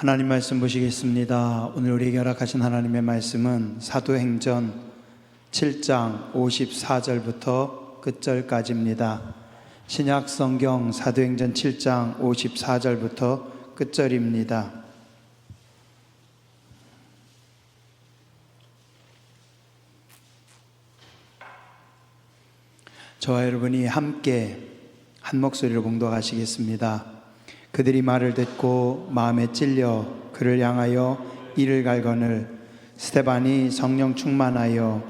하나님 말씀 보시겠습니다. 오늘 우리에게 허락하신 하나님의 말씀은 사도행전 7장 54절부터 끝절까지입니다. 신약 성경 사도행전 7장 54절부터 끝절입니다. 저와 여러분이 함께 한 목소리로 봉독하시겠습니다. 그들이 말을 듣고 마음에 찔려 그를 향하여 이를 갈거늘 스데반이 성령 충만하여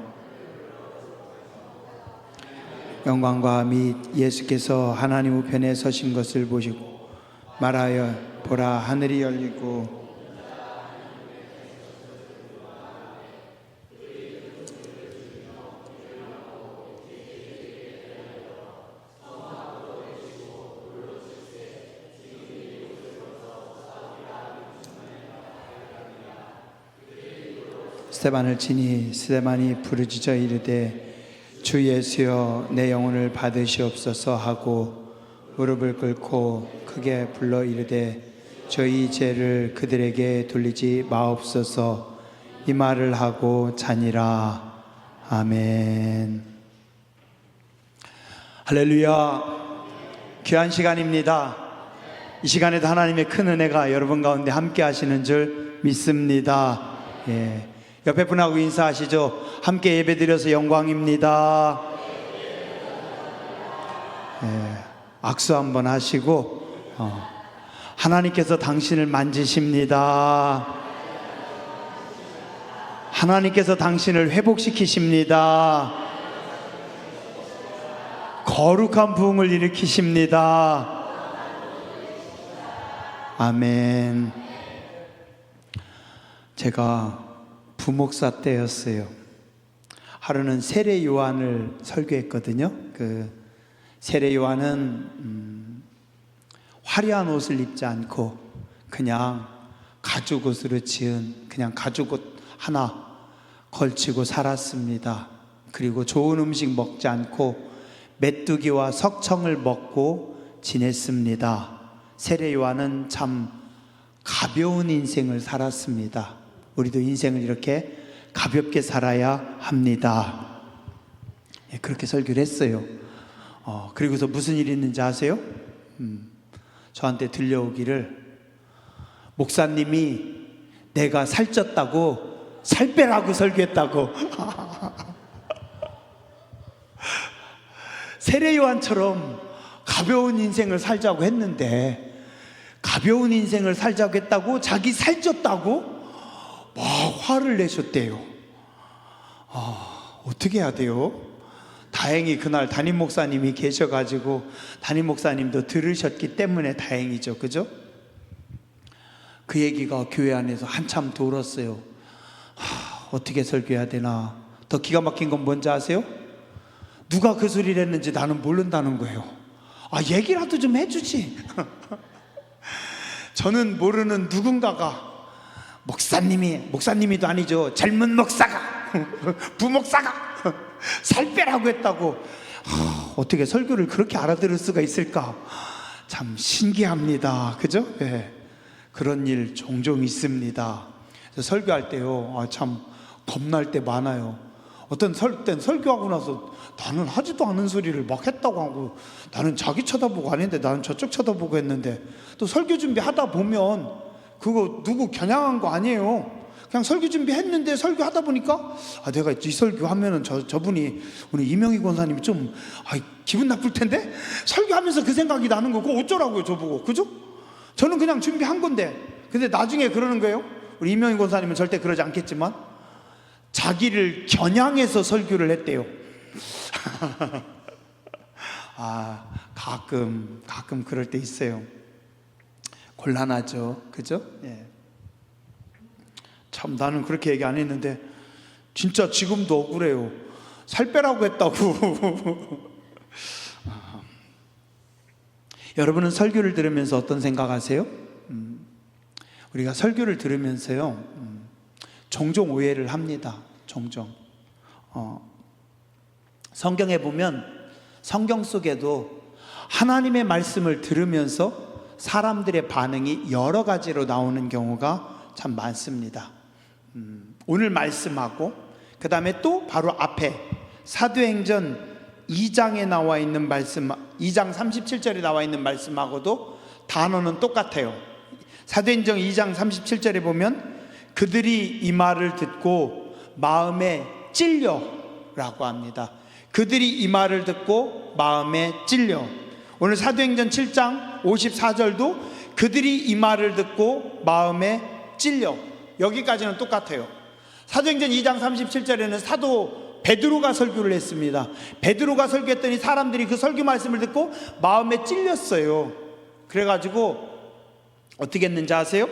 영광과 및 예수께서 하나님 우편에 서신 것을 보시고 말하여 보라 하늘이 열리고 스데반을 치니 스데반이 부르짖어 이르되 주 예수여 내 영혼을 받으시옵소서 하고 무릎을 꿇고 크게 불러 이르되 저희 죄를 그들에게 돌리지 마옵소서 이 말을 하고 자니라. 아멘. 할렐루야. 귀한 시간입니다. 이 시간에도 하나님의 큰 은혜가 여러분 가운데 함께 하시는 줄 믿습니다. 예. 옆에 분하고 인사하시죠. 함께 예배드려서 영광입니다. 예, 악수 한번 하시고 하나님께서 당신을 만지십니다. 하나님께서 당신을 회복시키십니다. 거룩한 부흥을 일으키십니다. 아멘. 제가 부목사 때였어요. 하루는 세례 요한을 설교했거든요. 그 세례 요한은 화려한 옷을 입지 않고 그냥 가죽 옷으로 지은 그냥 가죽 옷 하나 걸치고 살았습니다. 그리고 좋은 음식 먹지 않고 메뚜기와 석청을 먹고 지냈습니다. 세례 요한은 참 가벼운 인생을 살았습니다. 우리도 인생을 이렇게 가볍게 살아야 합니다. 예, 그렇게 설교를 했어요. 그리고서 무슨 일이 있는지 아세요? 저한테 들려오기를 목사님이 내가 살쪘다고 살 빼라고 설교했다고. 세례 요한처럼 가벼운 인생을 살자고 했는데 가벼운 인생을 살자고 했다고 자기 살쪘다고 막 화를 내셨대요. 어떻게 해야 돼요? 다행히 그날 담임 목사님이 계셔가지고 담임 목사님도 들으셨기 때문에 다행이죠. 그죠? 그 얘기가 교회 안에서 한참 돌았어요. 어떻게 설교해야 되나. 더 기가 막힌 건 뭔지 아세요? 누가 그 소리를 했는지 나는 모른다는 거예요. 얘기라도 좀 해주지. 저는 모르는 누군가가 목사님이도 아니죠. 젊은 목사가 부목사가 살 빼라고 했다고. 어떻게 설교를 그렇게 알아들을 수가 있을까? 참 신기합니다. 그죠? 예. 그런 일 종종 있습니다. 그래서 설교할 때요, 참 겁날 때 많아요. 어떤 땐 설교하고 나서 나는 하지도 않은 소리를 막 했다고 하고, 나는 자기 쳐다보고 아닌데 나는 저쪽 쳐다보고 했는데, 또 설교 준비하다 보면 그거 누구 겨냥한 거 아니에요. 그냥 설교 준비했는데 설교하다 보니까 내가 이 설교하면은 저분이 우리 이명희 권사님이 좀 기분 나쁠 텐데 설교하면서 그 생각이 나는 거고 어쩌라고요 저보고. 그죠? 저는 그냥 준비한 건데. 근데 나중에 그러는 거예요. 우리 이명희 권사님은 절대 그러지 않겠지만 자기를 겨냥해서 설교를 했대요. 가끔 그럴 때 있어요. 곤란하죠. 그죠? 예. 참 나는 그렇게 얘기 안 했는데 진짜 지금도 억울해요. 살 빼라고 했다고. 여러분은 설교를 들으면서 어떤 생각하세요? 우리가 설교를 들으면서요, 종종 오해를 합니다. 종종. 성경에 보면 성경 속에도 하나님의 말씀을 들으면서 사람들의 반응이 여러 가지로 나오는 경우가 참 많습니다. 오늘 말씀하고 그 다음에 또 바로 앞에 사도행전 2장에 나와 있는 말씀, 2장 37절에 나와 있는 말씀하고도 단어는 똑같아요. 사도행전 2장 37절에 보면 그들이 이 말을 듣고 마음에 찔려 라고 합니다. 그들이 이 말을 듣고 마음에 찔려. 오늘 사도행전 7장 54절도 그들이 이 말을 듣고 마음에 찔려. 여기까지는 똑같아요. 사도행전 2장 37절에는 사도 베드로가 설교를 했습니다. 베드로가 설교했더니 사람들이 그 설교 말씀을 듣고 마음에 찔렸어요. 그래가지고 어떻게 했는지 아세요?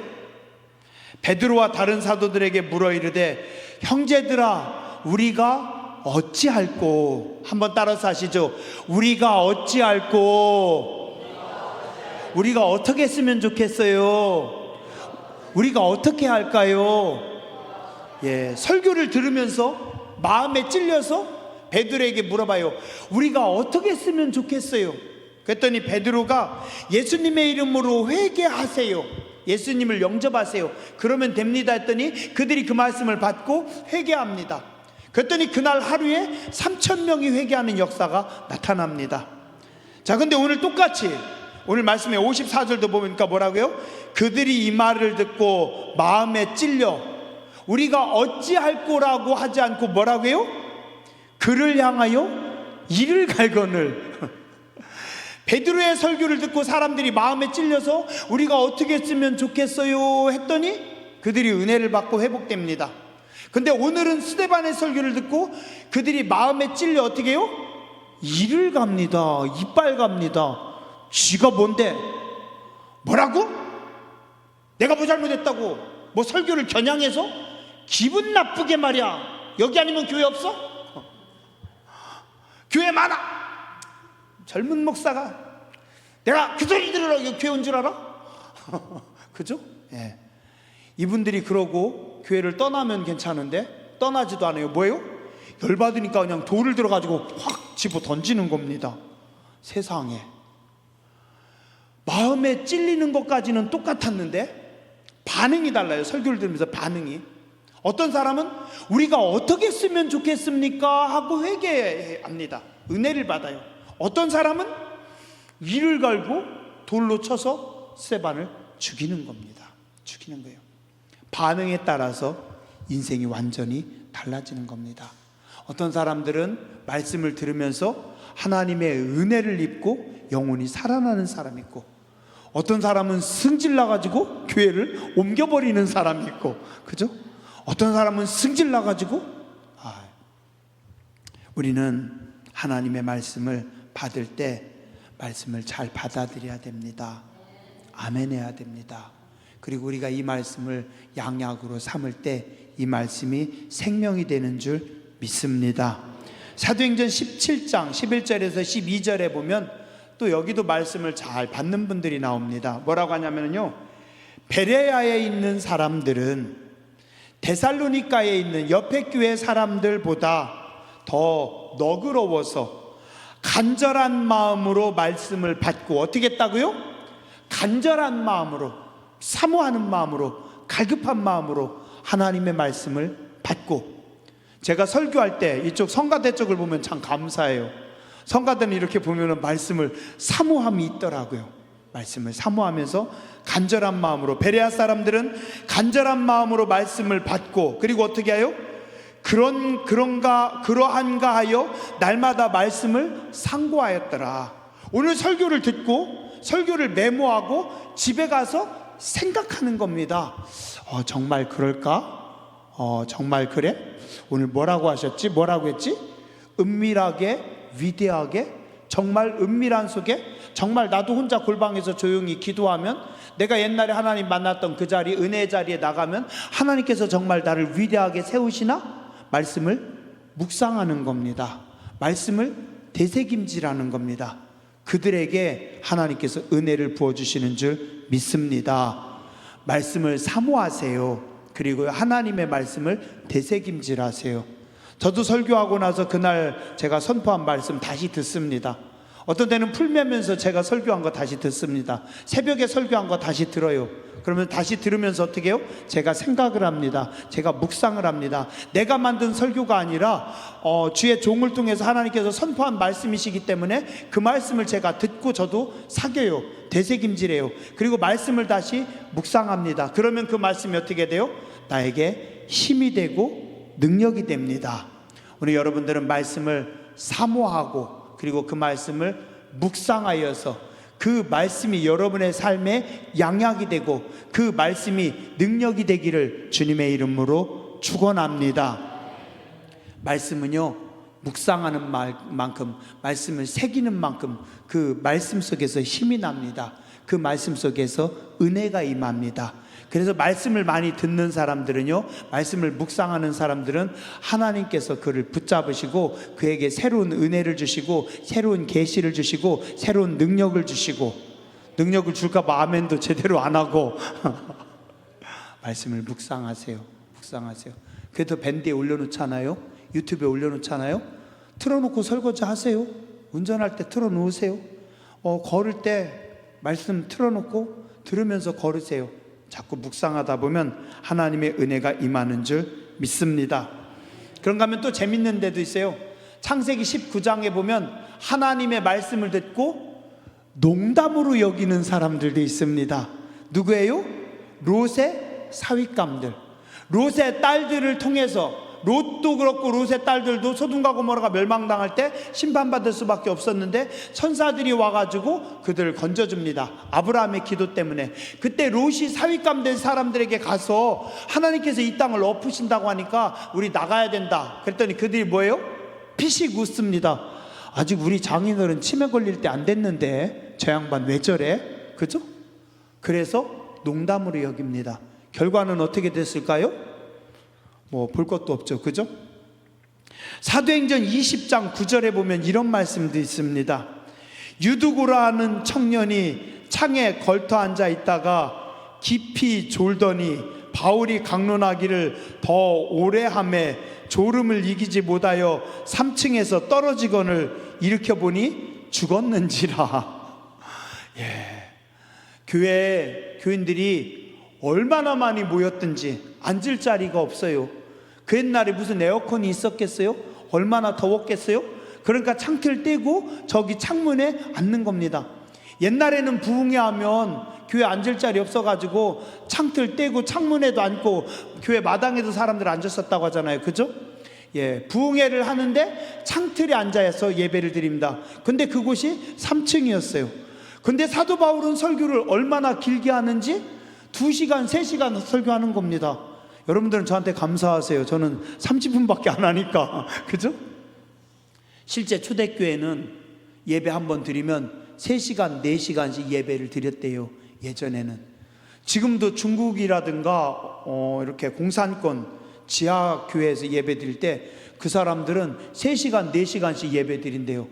베드로와 다른 사도들에게 물어 이르되 형제들아 우리가 어찌할꼬. 한번 따라서 하시죠. 우리가 어찌할꼬. 우리가 어떻게 했으면 좋겠어요? 우리가 어떻게 할까요? 예, 설교를 들으면서 마음에 찔려서 베드로에게 물어봐요. 우리가 어떻게 했으면 좋겠어요? 그랬더니 베드로가 예수님의 이름으로 회개하세요. 예수님을 영접하세요. 그러면 됩니다 했더니 그들이 그 말씀을 받고 회개합니다. 그랬더니 그날 하루에 3,000명이 회개하는 역사가 나타납니다. 자, 근데 오늘 똑같이 오늘 말씀에 54절도 보니까 뭐라고요? 그들이 이 말을 듣고 마음에 찔려. 우리가 어찌할 거라고 하지 않고 뭐라고요? 그를 향하여 이를 갈거늘. 베드로의 설교를 듣고 사람들이 마음에 찔려서 우리가 어떻게 했으면 좋겠어요 했더니 그들이 은혜를 받고 회복됩니다. 근데 오늘은 스데반의 설교를 듣고 그들이 마음에 찔려 어떻게 해요? 이를 갑니다. 이빨 갑니다. 쥐가 뭔데? 뭐라고? 내가 뭐 잘못했다고? 뭐 설교를 겨냥해서? 기분 나쁘게 말이야. 여기 아니면 교회 없어? 교회 많아. 젊은 목사가 내가 그 소리 들으러 교회 온 줄 알아? 그죠? 예. 이분들이 그러고 교회를 떠나면 괜찮은데 떠나지도 않아요. 뭐예요? 열받으니까 그냥 돌을 들어가지고 확 집어 던지는 겁니다. 세상에. 마음에 찔리는 것까지는 똑같았는데 반응이 달라요. 설교를 들으면서 반응이. 어떤 사람은 우리가 어떻게 쓰면 좋겠습니까? 하고 회개합니다. 은혜를 받아요. 어떤 사람은 위를 갈고 돌로 쳐서 스데반을 죽이는 겁니다. 죽이는 거예요. 반응에 따라서 인생이 완전히 달라지는 겁니다. 어떤 사람들은 말씀을 들으면서 하나님의 은혜를 입고 영혼이 살아나는 사람이 있고, 어떤 사람은 승질 나가지고 교회를 옮겨버리는 사람이 있고, 그죠? 어떤 사람은 승질 나가지고 우리는 하나님의 말씀을 받을 때 말씀을 잘 받아들여야 됩니다. 아멘해야 됩니다. 그리고 우리가 이 말씀을 양약으로 삼을 때 이 말씀이 생명이 되는 줄 믿습니다. 사도행전 17장 11절에서 12절에 보면 또 여기도 말씀을 잘 받는 분들이 나옵니다. 뭐라고 하냐면요, 베레아에 있는 사람들은 데살로니가에 있는 옆에 교회 사람들보다 더 너그러워서 간절한 마음으로 말씀을 받고, 어떻게 했다고요? 간절한 마음으로, 사모하는 마음으로, 갈급한 마음으로 하나님의 말씀을 받고. 제가 설교할 때 이쪽 성가대 쪽을 보면 참 감사해요. 성가대는 이렇게 보면 말씀을 사모함이 있더라고요. 말씀을 사모하면서 간절한 마음으로, 베레아 사람들은 간절한 마음으로 말씀을 받고, 그리고 어떻게 해요? 그러한가 하여 날마다 말씀을 상고하였더라. 오늘 설교를 듣고 설교를 메모하고 집에 가서 생각하는 겁니다. 정말 그럴까? 정말 그래? 오늘 뭐라고 하셨지? 뭐라고 했지? 은밀하게, 위대하게, 정말 은밀한 속에, 정말 나도 혼자 골방에서 조용히 기도하면, 내가 옛날에 하나님 만났던 그 자리, 은혜의 자리에 나가면 하나님께서 정말 나를 위대하게 세우시나? 말씀을 묵상하는 겁니다. 말씀을 되새김질하는 겁니다. 그들에게 하나님께서 은혜를 부어주시는 줄 믿습니다. 말씀을 사모하세요. 그리고 하나님의 말씀을 되새김질하세요. 저도 설교하고 나서 그날 제가 선포한 말씀 다시 듣습니다. 어떤 때는 풀면서 제가 설교한 거 다시 듣습니다. 새벽에 설교한 거 다시 들어요. 그러면 다시 들으면서 어떻게 해요? 제가 생각을 합니다. 제가 묵상을 합니다. 내가 만든 설교가 아니라 주의 종을 통해서 하나님께서 선포한 말씀이시기 때문에 그 말씀을 제가 듣고 저도 사겨요. 되새김질해요. 그리고 말씀을 다시 묵상합니다. 그러면 그 말씀이 어떻게 돼요? 나에게 힘이 되고 능력이 됩니다. 우리 여러분들은 말씀을 사모하고 그리고 그 말씀을 묵상하여서 그 말씀이 여러분의 삶에 양약이 되고 그 말씀이 능력이 되기를 주님의 이름으로 축원합니다. 말씀은요, 묵상하는 만큼, 말씀을 새기는 만큼 그 말씀 속에서 힘이 납니다. 그 말씀 속에서 은혜가 임합니다. 그래서 말씀을 많이 듣는 사람들은요, 말씀을 묵상하는 사람들은 하나님께서 그를 붙잡으시고 그에게 새로운 은혜를 주시고 새로운 계시를 주시고 새로운 능력을 주시고, 능력을 줄까 봐 아멘도 제대로 안 하고 말씀을 묵상하세요. 묵상하세요. 그래도 밴드에 올려놓잖아요. 유튜브에 올려놓잖아요. 틀어놓고 설거지 하세요. 운전할 때 틀어놓으세요. 걸을 때 말씀 틀어놓고 들으면서 걸으세요. 자꾸 묵상하다 보면 하나님의 은혜가 임하는 줄 믿습니다. 그런가 하면 또 재밌는 데도 있어요. 창세기 19장에 보면 하나님의 말씀을 듣고 농담으로 여기는 사람들도 있습니다. 누구예요? 롯의 사윗감들. 롯의 딸들을 통해서, 롯도 그렇고 롯의 딸들도 소돔과 고모라가 멸망당할 때 심판받을 수밖에 없었는데 천사들이 와가지고 그들을 건져줍니다. 아브라함의 기도 때문에. 그때 롯이 사윗감 된 사람들에게 가서 하나님께서 이 땅을 엎으신다고 하니까 우리 나가야 된다. 그랬더니 그들이 뭐예요? 피식 웃습니다. 아직 우리 장인어른 치매 걸릴 때 안 됐는데 저 양반 왜 저래? 그죠? 그래서 농담으로 여깁니다. 결과는 어떻게 됐을까요? 볼 것도 없죠. 그죠? 사도행전 20장 9절에 보면 이런 말씀도 있습니다. 유두고라 하는 청년이 창에 걸터 앉아 있다가 깊이 졸더니 바울이 강론하기를 더 오래 하매 졸음을 이기지 못하여 3층에서 떨어지거늘 일으켜보니 죽었는지라. 교회에 교인들이 얼마나 많이 모였든지 앉을 자리가 없어요. 그 옛날에 무슨 에어컨이 있었겠어요? 얼마나 더웠겠어요? 그러니까 창틀 떼고 저기 창문에 앉는 겁니다. 옛날에는 부흥회 하면 교회 앉을 자리 없어가지고 창틀 떼고 창문에도 앉고 교회 마당에도 사람들 앉았었다고 하잖아요. 그죠? 부흥회를 하는데 창틀에 앉아서 예배를 드립니다. 근데 그곳이 3층이었어요. 근데 사도 바울은 설교를 얼마나 길게 하는지 2시간, 3시간 설교하는 겁니다. 여러분들은 저한테 감사하세요. 저는 30분밖에 안 하니까. 그죠? 실제 초대교회는 예배 한 번 드리면 3시간, 4시간씩 예배를 드렸대요. 예전에는. 지금도 중국이라든가 이렇게 공산권 지하교회에서 예배 드릴 때 그 사람들은 3시간, 4시간씩 예배 드린대요.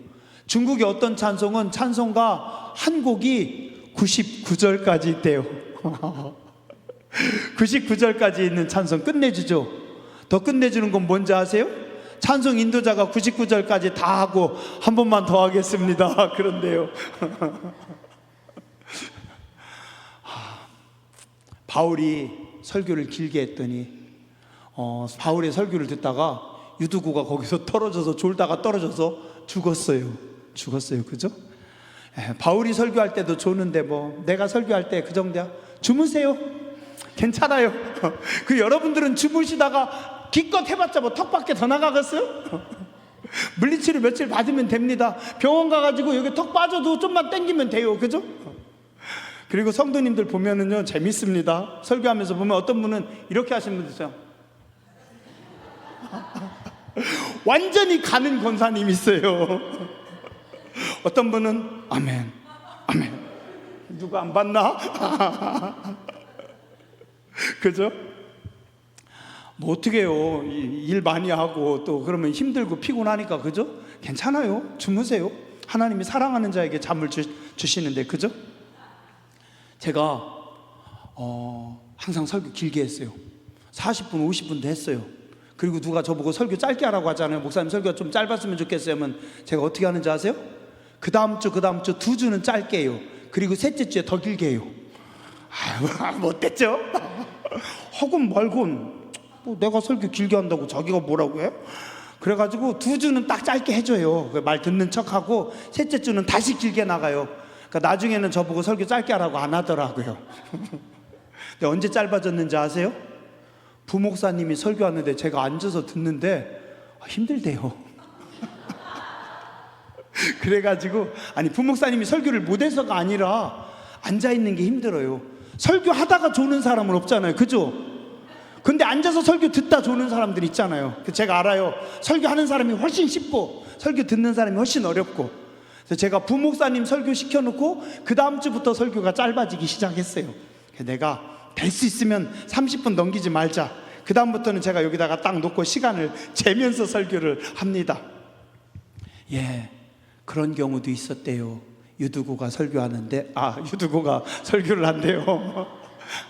중국의 어떤 찬송은 찬송가 한 곡이 99절까지 있대요. 99절까지 있는 찬송 끝내주죠. 더 끝내주는 건 뭔지 아세요? 찬송 인도자가 99절까지 다 하고 한 번만 더 하겠습니다. 그런데요. 바울이 설교를 길게 했더니 바울의 설교를 듣다가 유두구가 거기서 떨어져서 졸다가 떨어져서 죽었어요. 그죠? 바울이 설교할 때도 좋는데 내가 설교할 때 그 정도야? 주무세요. 괜찮아요. 그 여러분들은 주무시다가 기껏 해봤자 턱밖에 더 나가겠어요? 물리치료 며칠 받으면 됩니다. 병원 가가지고 여기 턱 빠져도 좀만 당기면 돼요. 그죠? 그리고 성도님들 보면은요 재밌습니다. 설교하면서 보면 어떤 분은 이렇게 하시는 분들 있어요. 완전히 가는 권사님 있어요. 어떤 분은 아멘, 아멘. 누가 안 봤나? 그죠? 어떻게 해요? 일 많이 하고 또 그러면 힘들고 피곤하니까. 그죠? 괜찮아요. 주무세요. 하나님이 사랑하는 자에게 잠을 주시는데. 그죠? 제가 항상 설교 길게 했어요. 40분 50분도 했어요. 그리고 누가 저보고 설교 짧게 하라고 하잖아요. 목사님 설교가 좀 짧았으면 좋겠어요 하면 제가 어떻게 하는지 아세요? 그 다음 주 2주는 짧게요. 그리고 셋째 주에 더 길게 해요. 아유, 못됐죠? 하건 말건 뭐 내가 설교 길게 한다고 자기가 뭐라고 해? 그래가지고 2주는 딱 짧게 해줘요. 말 듣는 척하고 셋째 주는 다시 길게 나가요. 그러니까 나중에는 저보고 설교 짧게 하라고 안 하더라고요. 근데 언제 짧아졌는지 아세요? 부목사님이 설교하는데 제가 앉아서 듣는데 힘들대요. 그래가지고 아니 부목사님이 설교를 못해서가 아니라 앉아있는 게 힘들어요. 설교하다가 조는 사람은 없잖아요, 그죠? 근데 앉아서 설교 듣다 조는 사람들 있잖아요. 제가 알아요. 설교하는 사람이 훨씬 쉽고 설교 듣는 사람이 훨씬 어렵고. 그래서 제가 부목사님 설교 시켜놓고 그 다음 주부터 설교가 짧아지기 시작했어요. 내가 될 수 있으면 30분 넘기지 말자. 그 다음부터는 제가 여기다가 딱 놓고 시간을 재면서 설교를 합니다. 예, 그런 경우도 있었대요. 유두고가 설교하는데 유두고가 설교를 한대요.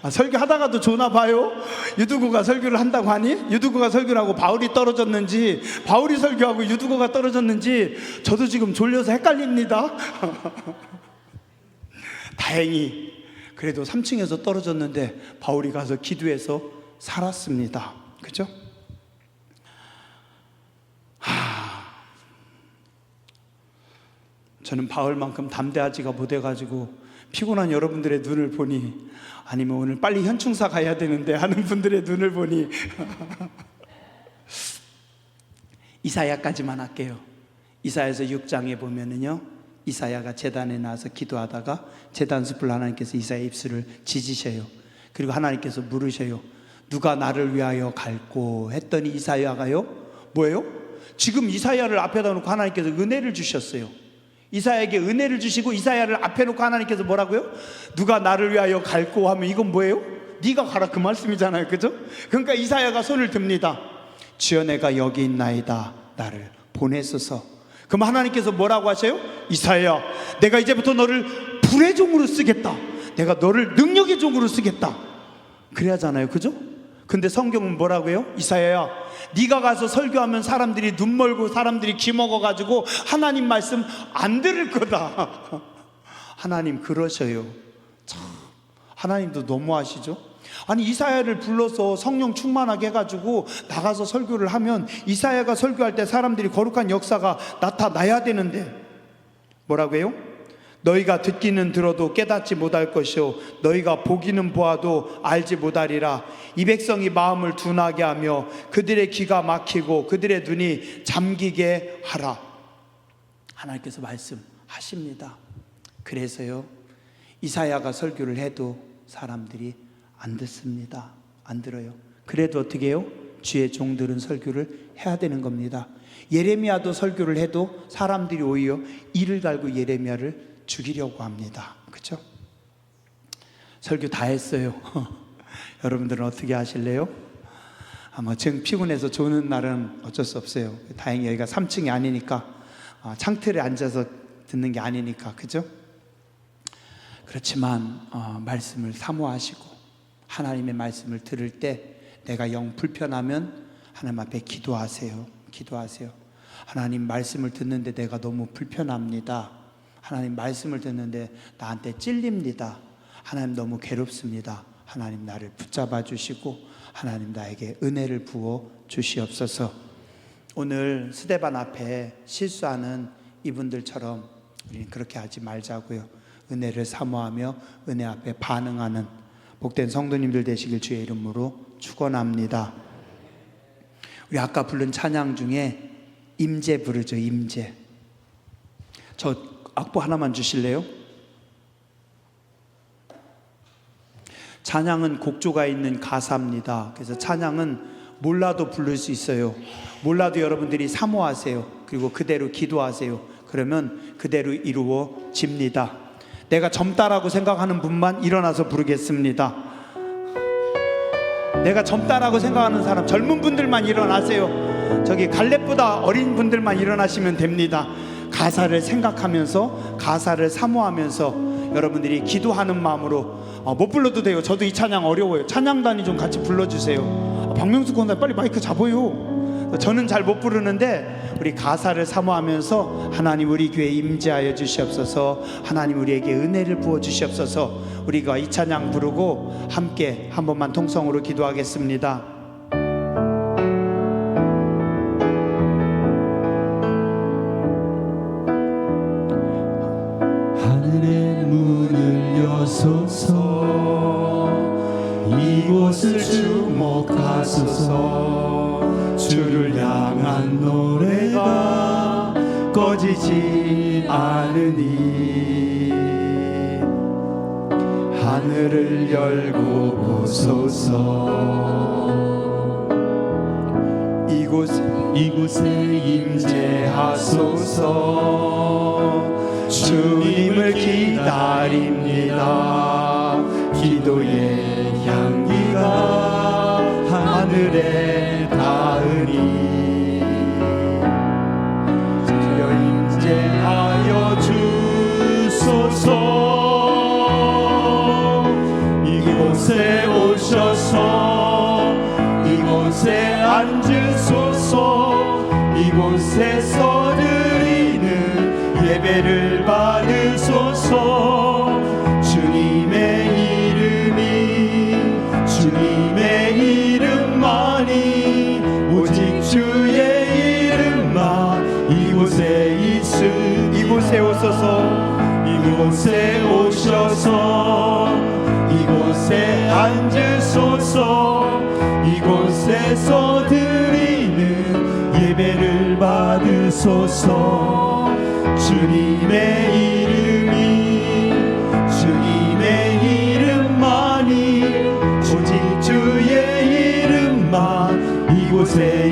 설교하다가도 조나 봐요. 유두고가 설교를 한다고 하니 유두고가 설교를 하고 바울이 떨어졌는지 바울이 설교하고 유두고가 떨어졌는지 저도 지금 졸려서 헷갈립니다. 다행히 그래도 3층에서 떨어졌는데 바울이 가서 기도해서 살았습니다. 그죠? 저는 바울만큼 담대하지가 못해가지고 피곤한 여러분들의 눈을 보니, 아니면 오늘 빨리 현충사 가야 되는데 하는 분들의 눈을 보니 이사야까지만 할게요. 이사야서 6장에 보면은요, 이사야가 제단에 나와서 기도하다가 제단 숲을 하나님께서 이사야의 입술을 짖으셔요. 그리고 하나님께서 물으셔요. 누가 나를 위하여 갈고 했더니 이사야가요 뭐예요? 지금 이사야를 앞에다 놓고 하나님께서 은혜를 주셨어요. 이사야에게 은혜를 주시고 이사야를 앞에 놓고 하나님께서 뭐라고요? 누가 나를 위하여 갈고 하면 이건 뭐예요? 네가 가라 그 말씀이잖아요, 그죠? 그러니까 이사야가 손을 듭니다. 주여 내가 여기 있나이다, 나를 보내소서. 그럼 하나님께서 뭐라고 하세요? 이사야, 내가 이제부터 너를 불의 종으로 쓰겠다. 내가 너를 능력의 종으로 쓰겠다. 그래야잖아요, 그죠? 근데 성경은 뭐라고 해요? 이사야야, 네가 가서 설교하면 사람들이 눈 멀고 사람들이 귀 먹어가지고 하나님 말씀 안 들을 거다. 하나님 그러셔요. 참, 하나님도 너무하시죠? 아니 이사야를 불러서 성령 충만하게 해가지고 나가서 설교를 하면 이사야가 설교할 때 사람들이 거룩한 역사가 나타나야 되는데 뭐라고 해요? 너희가 듣기는 들어도 깨닫지 못할 것이요 너희가 보기는 보아도 알지 못하리라. 이 백성이 마음을 둔하게 하며 그들의 귀가 막히고 그들의 눈이 잠기게 하라. 하나님께서 말씀하십니다. 그래서요, 이사야가 설교를 해도 사람들이 안 듣습니다. 안 들어요. 그래도 어떻게 해요? 주의 종들은 설교를 해야 되는 겁니다. 예레미야도 설교를 해도 사람들이 오히려 이를 갈고 예레미야를 죽이려고 합니다. 그렇죠? 설교 다 했어요. 여러분들은 어떻게 하실래요? 아마 지금 피곤해서 조는 날은 어쩔 수 없어요. 다행히 여기가 3층이 아니니까, 창틀에 앉아서 듣는 게 아니니까, 그죠? 그렇지만 말씀을 사모하시고 하나님의 말씀을 들을 때 내가 영 불편하면 하나님 앞에 기도하세요. 기도하세요. 하나님 말씀을 듣는데 내가 너무 불편합니다. 하나님 말씀을 듣는데 나한테 찔립니다. 하나님 너무 괴롭습니다. 하나님 나를 붙잡아 주시고 하나님 나에게 은혜를 부어 주시옵소서. 오늘 스데반 앞에 실수하는 이분들처럼 우리는 그렇게 하지 말자고요. 은혜를 사모하며 은혜 앞에 반응하는 복된 성도님들 되시길 주의 이름으로 축원합니다. 우리 아까 부른 찬양 중에 임재 부르죠. 임재. 저 악보 하나만 주실래요? 찬양은 곡조가 있는 가사입니다. 그래서 찬양은 몰라도 부를 수 있어요. 몰라도 여러분들이 사모하세요. 그리고 그대로 기도하세요. 그러면 그대로 이루어집니다. 내가 젊다라고 생각하는 분만 일어나서 부르겠습니다. 내가 젊다라고 생각하는 사람, 젊은 분들만 일어나세요. 저기 갈렙보다 어린 분들만 일어나시면 됩니다. 가사를 생각하면서 가사를 사모하면서 여러분들이 기도하는 마음으로 못 불러도 돼요. 저도 이 찬양 어려워요. 찬양단이 좀 같이 불러주세요. 박명수 권사 빨리 마이크 잡아요. 저는 잘 못 부르는데 우리 가사를 사모하면서 하나님 우리 교회에 임재하여 주시옵소서, 하나님 우리에게 은혜를 부어 주시옵소서. 우리가 이 찬양 부르고 함께 한 번만 통성으로 기도하겠습니다. 하늘의 문을 여소서, 이곳을 주목하소서. 주를 향한 노래가 꺼지지 않으니 하늘을 열고 보소서. 이곳에 임재하소서. 주님을 기다립니다. 기도의 향기가 하늘에 닿으니 주여 임재하여 주소서. 이곳에 오셔서 이곳에 앉으소서. 이곳에서 드리는 예배를 받으소서. 주님의 이름만이, 오직 주의 이름만 이곳에 이곳에 오소서. 이곳에 오셔서 이곳에 앉으소서. 이곳에서 드리는 예배를 받으소서. 주님의 이름만이, 오직 주의 이름만 이곳에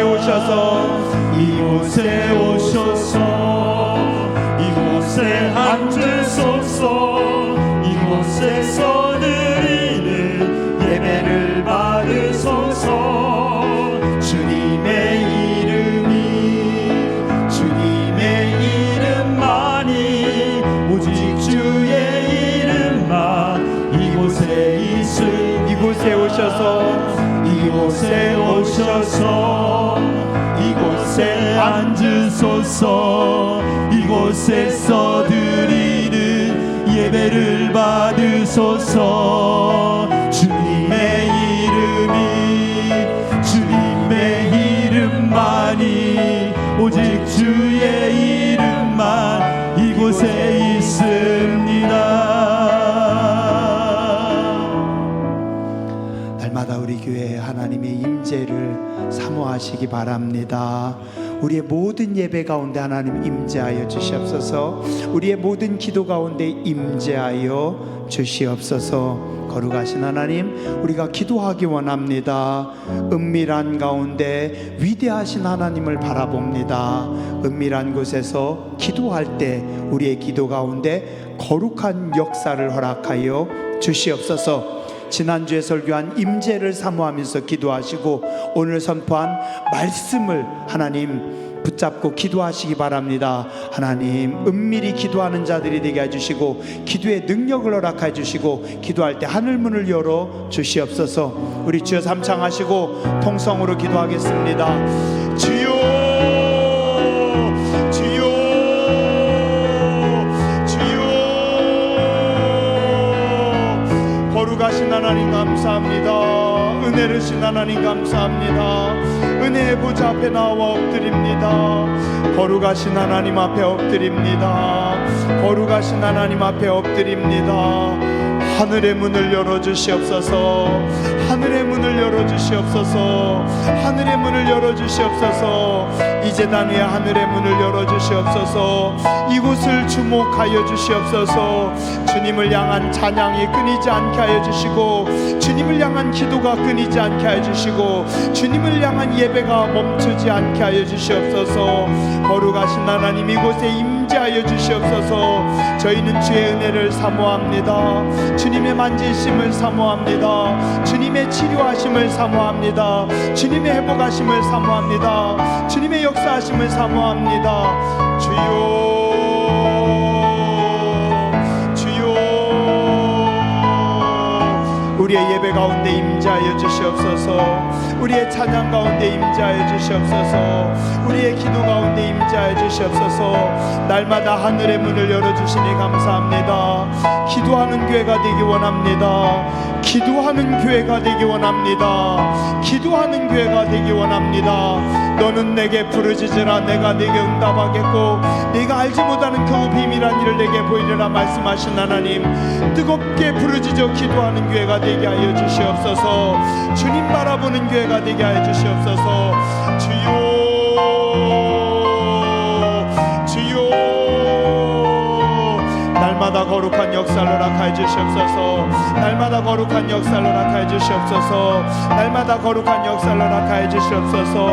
오셔서 이곳에 앉으소서. 이곳에서 드리는 예배를 받으소서. 주님의 이름만이, 오직 주의 이름만 이곳에 오셔서 이곳에 앉으소서. 이곳에서 드리는 예배를 받으소서. 주님의 이름만이, 오직 주의 이름만 이곳에 있습니다. 날마다 우리 교회에 하나님의 임재를 사모하시기 바랍니다. 우리의 모든 예배 가운데 하나님 임재하여 주시옵소서. 우리의 모든 기도 가운데 임재하여 주시옵소서. 거룩하신 하나님, 우리가 기도하기 원합니다. 은밀한 가운데 위대하신 하나님을 바라봅니다. 은밀한 곳에서 기도할 때 우리의 기도 가운데 거룩한 역사를 허락하여 주시옵소서. 지난주에 설교한 임재를 사모하면서 기도하시고 오늘 선포한 말씀을 하나님 붙잡고 기도하시기 바랍니다. 하나님, 은밀히 기도하는 자들이 되게 해주시고 기도의 능력을 허락해 주시고 기도할 때 하늘문을 열어 주시옵소서. 우리 주여 삼창하시고 통성으로 기도하겠습니다. 주여, 주여, 주여. 거룩하신 하나님 감사합니다. 은혜를 신 하나님 감사합니다. 은혜의 보좌 앞에 나와 엎드립니다. 거룩하신 하나님 앞에 엎드립니다. 거룩하신 하나님 앞에 엎드립니다. 하늘의 문을 열어주시옵소서. 하늘의 문을 열어주시옵소서. 하늘의 문을 열어주시옵소서. 이 제단 위에 하늘의 문을 열어주시옵소서. 이곳을 주목하여 주시옵소서. 주님을 향한 찬양이 끊이지 않게 하여 주시고 주님을 향한 기도가 끊이지 않게 하여 주시고 주님을 향한 예배가 멈추지 않게 하여 주시옵소서. 거룩하신 하나님, 이곳에 임재하여 주시옵소서. 저희는 주의 은혜를 사모합니다. 주님의 만지심을 사모합니다. 주님의 치료하심을 사모합니다. 주님의 회복하심을 사모합니다. 주님의 역사하심을 사모합니다. 주여, 우리의 예배 가운데 임재하여 주시옵소서. 우리의 찬양 가운데 임재하여 주시옵소서. 우리의 기도 가운데 임재하여 주시옵소서. 날마다 하늘의 문을 열어주시니 감사합니다. 기도하는 교회가 되기 원합니다. 기도하는 교회가 되기 원합니다. 기도하는 교회가 되기 원합니다. 너는 내게 부르짖으라 내가 내게 응답하겠고 네가 알지 못하는 그 비밀한 일을 내게 보이리라 말씀하신 하나님, 뜨겁게 부르짖어 기도하는 교회가 되게 하여 주시옵소서. 주님 바라보는 교회가 되게 하여 주시옵소서. 주여 날마다 거룩한 역사를 허락하여 주시옵소서. 날마다 거룩한 역사를 허락하여 주시옵소서. 날마다 거룩한 역사를 허락하여 주시옵소서.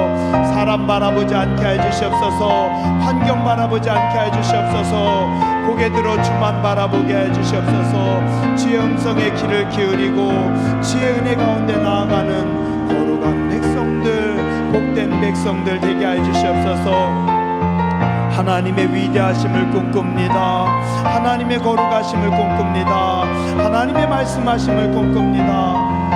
사람 바라보지 않게 하여 주시옵소서. 환경 바라보지 않게 하여 주시옵소서. 고개 들어 주만 바라보게 하여 주시옵소서. 주의 음성에 귀를 기울이고 주의 은혜 가운데 나아가는 거룩한 백성들, 복된 백성들 되게 하여 주시옵소서. 하나님의 위대하심을 꿈꿉니다. 하나님의 거룩하심을 꿈꿉니다. 하나님의 말씀하심을 꿈꿉니다.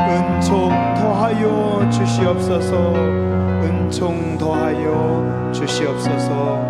은총 더하여 주시옵소서. 은총 더하여 주시옵소서.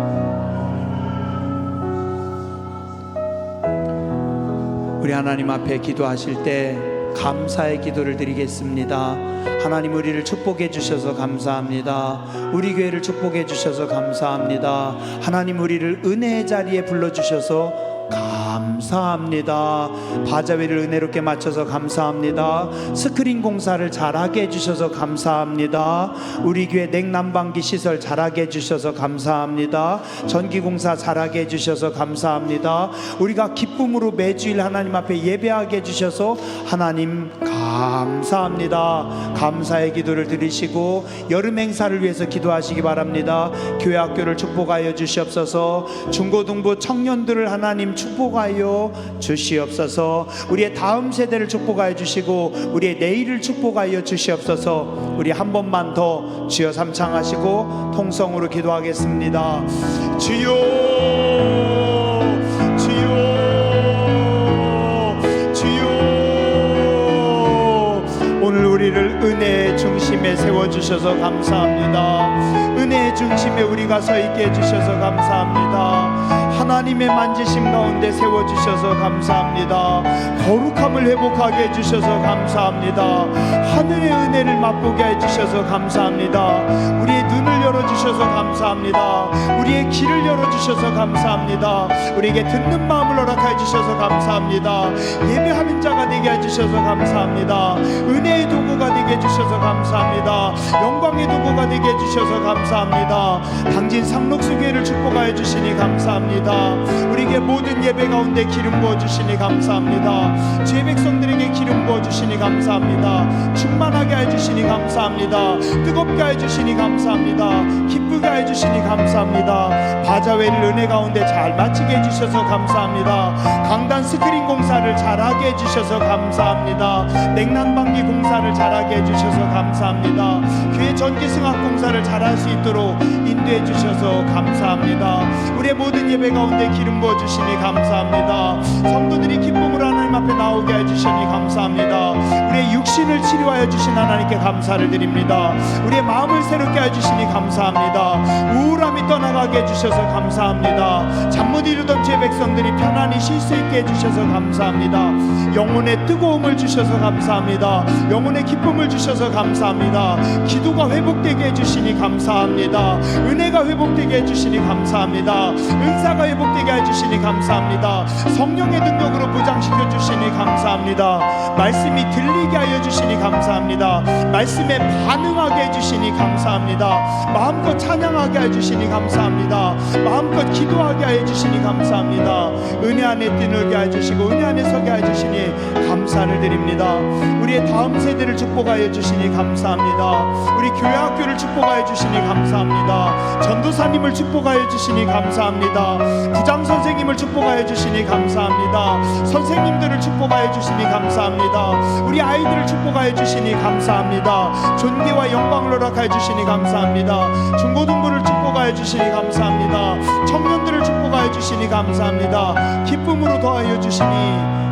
우리 하나님 앞에 기도하실 때 감사의 기도를 드리겠습니다. 하나님, 우리를 축복해 주셔서 감사합니다. 우리 교회를 축복해 주셔서 감사합니다. 하나님, 우리를 은혜의 자리에 불러주셔서 감사합니다. 바자회를 은혜롭게 마쳐서 감사합니다. 스크린 공사를 잘하게 해주셔서 감사합니다. 우리 교회 냉난방기 시설 잘하게 해주셔서 감사합니다. 전기공사 잘하게 해주셔서 감사합니다. 우리가 기쁨으로 매주일 하나님 앞에 예배하게 해주셔서 하나님 감사합니다. 감사의 기도를 드리시고 여름 행사를 위해서 기도하시기 바랍니다. 교회 학교를 축복하여 주시옵소서. 중고등부 청년들을 하나님 축복하여 주시옵소서. 우리의 다음 세대를 축복하여 주시고 우리의 내일을 축복하여 주시옵소서. 우리 한 번만 더 주여 삼창하시고 통성으로 기도하겠습니다. 주여 오늘 우리를 은혜의 중심에 세워주셔서 감사합니다. 은혜의 중심에 우리가 서 있게 해주셔서 감사합니다. 하나님의 만지심 가운데 세워주셔서 감사합니다. 거룩함을 회복하게 해주셔서 감사합니다. 하늘의 은혜를 맛보게 해주셔서 감사합니다. 우리의 눈을 열어주셔서 감사합니다. 우리의 귀를 열어주셔서 감사합니다. 우리에게 듣는 마음을 허락해 주셔서 감사합니다. 예배하는 자가 되게 해주셔서 감사합니다. 은혜의 도구가 되게 해주셔서 감사합니다. 영광의 도구가 되게 해주셔서 감사합니다. 당진 상록수교회를 축복하여 주시니 감사합니다. 우리에게 모든 예배 가운데 기름 부어주시니 감사합니다. 주의 백성들에게 기름 부어주시니 감사합니다. 충만하게 해주시니 감사합니다. 뜨겁게 해주시니 감사합니다. 기쁘게 해주시니 감사합니다. 바자회를 은혜 가운데 잘 마치게 해주셔서 감사합니다. 강단 스크린 공사를 잘하게 해주셔서 감사합니다. 냉난방기 공사를 잘하게 해주셔서 감사합니다. 교회 전기승합 공사를 잘할 수 있도록 인도해 주셔서 감사합니다. 우리의 모든 예배 가운데 기름 부어주시니 감사합니다. 성도들이 기쁨으로 하나님 앞에 나오게 해주시니 감사합니다. 우리의 육신을 치료하여 주신 하나님께 감사를 드립니다. 우리의 마음을 새롭게 해주시니 감사합니다. 우울함이 떠나가게 해주셔서 감사합니다. 잠 못 이루던 제 백성들이 편안히 쉴 수 있게 해주셔서 감사합니다. 영혼의 뜨거움을 주셔서 감사합니다. 영혼의 기쁨을 주셔서 감사합니다. 기도가 회복되게 해주시니 감사합니다. 은혜가 회복되게 해주시니 감사합니다. 은사가 회복되게 해주시니 감사합니다. 성령의 능력으로 부장시켜 주시니 감사합니다. 말씀이 들리게 하여 주시니 감사합니다. 말씀에 반응하게 해주시니 감사합니다. 마음껏 찬양하게 해주시니 감사합니다. 마음껏 기도하게 해주시니 감사합니다. 은혜 안에 뛰놀게 해주시고 은혜 안에 서게 해주시니 감사를 드립니다. 우리의 다음 세대를 축복하여 주시니 감사합니다. 우리 교회 학교를 축복하여 주시니 감사합니다. 전도사님을 축복하여 주시니 감사합니다. 부장 선생님을 축복하여 주시니 감사합니다. 선생님들을 축복하여 주시니 감사합니다. 우리 아이들을 축복하여 주시니 감사합니다. 존귀와 영광을 허락하여 주시니 감사합니다. 중고등부를 축복하여 주시니 감사합니다. 청년들을 축복하여 주시니 감사합니다. 기쁨으로 더하여 주시니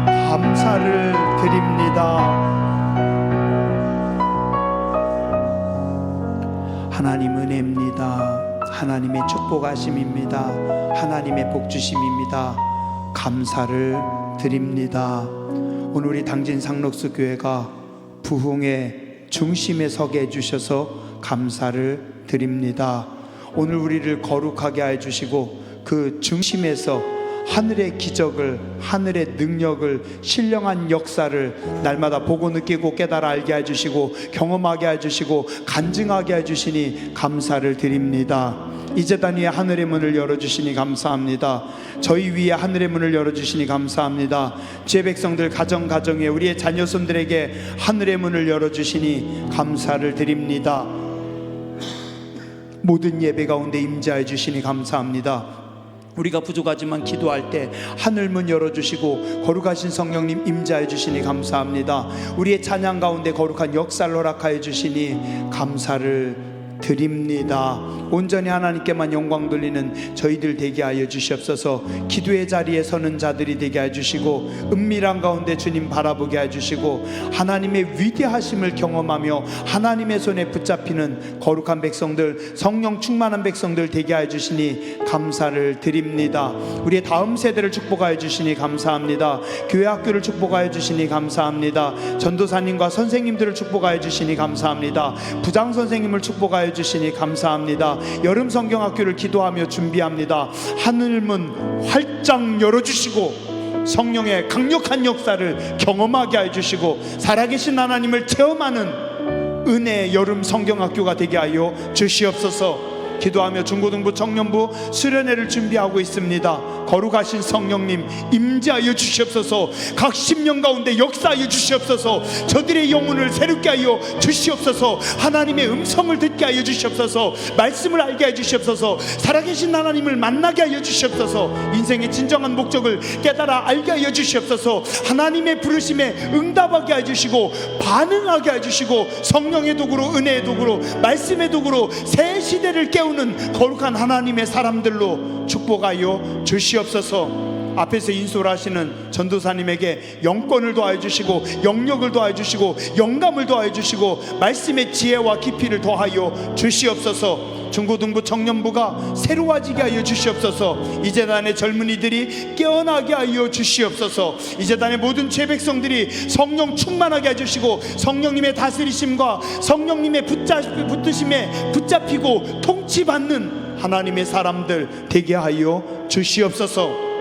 감사를 드립니다. 하나님의 축복하심입니다. 하나님의 복주심입니다. 감사를 드립니다. 오늘 우리 당진 상록수 교회가 부흥의 중심에 서게 해주셔서 감사를 드립니다. 오늘 우리를 거룩하게 해주시고 그 중심에서 하늘의 기적을, 하늘의 능력을, 신령한 역사를 날마다 보고 느끼고 깨달아 알게 해주시고 경험하게 해주시고 간증하게 해주시니 감사를 드립니다. 이 재단 위에 하늘의 문을 열어주시니 감사합니다. 저희 위에 하늘의 문을 열어주시니 감사합니다. 주의 백성들 가정에 우리의 자녀손들에게 하늘의 문을 열어주시니 감사를 드립니다. 모든 예배 가운데 임재해 주시니 감사합니다. 우리가 부족하지만 기도할 때 하늘문 열어주시고 거룩하신 성령님 임재해 주시니 감사합니다. 우리의 찬양 가운데 거룩한 역사를 허락하여 주시니 감사를 드립니다. 온전히 하나님께만 영광 돌리는 저희들 되게 하여 주시옵소서. 기도의 자리에 서는 자들이 되게 해주시고 은밀한 가운데 주님 바라보게 해주시고 하나님의 위대하심을 경험하며 하나님의 손에 붙잡히는 거룩한 백성들, 성령 충만한 백성들 되게 해주시니 감사를 드립니다. 우리의 다음 세대를 축복하여 주시니 감사합니다. 교회 학교를 축복하여 주시니 감사합니다. 전도사님과 선생님들을 축복하여 주시니 감사합니다. 부장 선생님을 축복하여 주시니 감사합니다. 여름 성경학교를 기도하며 준비합니다. 하늘문 활짝 열어주시고 성령의 강력한 역사를 경험하게 해주시고 살아계신 하나님을 체험하는 은혜의 여름 성경학교가 되게 하여 주시옵소서. 기도하며 중고등부 청년부 수련회를 준비하고 있습니다. 거룩하신 성령님 임재하여 주시옵소서. 각 10년 가운데 역사하여 주시옵소서. 저들의 영혼을 새롭게 하여 주시옵소서. 하나님의 음성을 듣게 하여 주시옵소서. 말씀을 알게 하여 주시옵소서. 살아계신 하나님을 만나게 하여 주시옵소서. 인생의 진정한 목적을 깨달아 알게 하여 주시옵소서. 하나님의 부르심에 응답하게 하여 주시고 반응하게 하여 주시고 성령의 도구로, 은혜의 도구로, 말씀의 도구로 새 시대를 깨우는 거룩한 하나님의 사람들로 축복하여 주시옵소서. 앞에서 인솔 하시는 전도사님에게 영권을 더하여 주시고 영력을 더하여 주시고 영감을 더하여 주시고 말씀의 지혜와 깊이를 더하여 주시옵소서. 중고등부 청년부가 새로워지게 하여 주시옵소서. 이 재단의 젊은이들이 깨어나게 하여 주시옵소서. 이 재단의 모든 죄백성들이 성령 충만하게 해주시고 성령님의 다스리심과 성령님의 붙드심에 붙잡히고 통치받는 하나님의 사람들 되게 하여 주시옵소서.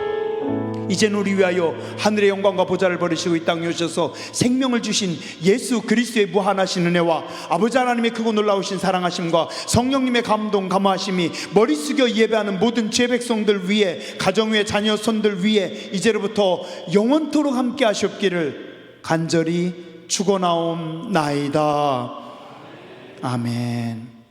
이제는 우리 위하여 하늘의 영광과 보좌를 버리시고 이 땅에 오셔서 생명을 주신 예수 그리스도의 무한하신 은혜와 아버지 하나님의 크고 놀라우신 사랑하심과 성령님의 감동 감화하심이 머리 숙여 예배하는 모든 죄백성들 위에, 가정 위에, 자녀 손들 위에 이제로부터 영원토록 함께 하시옵기를 간절히 축원하옵나이다. 아멘.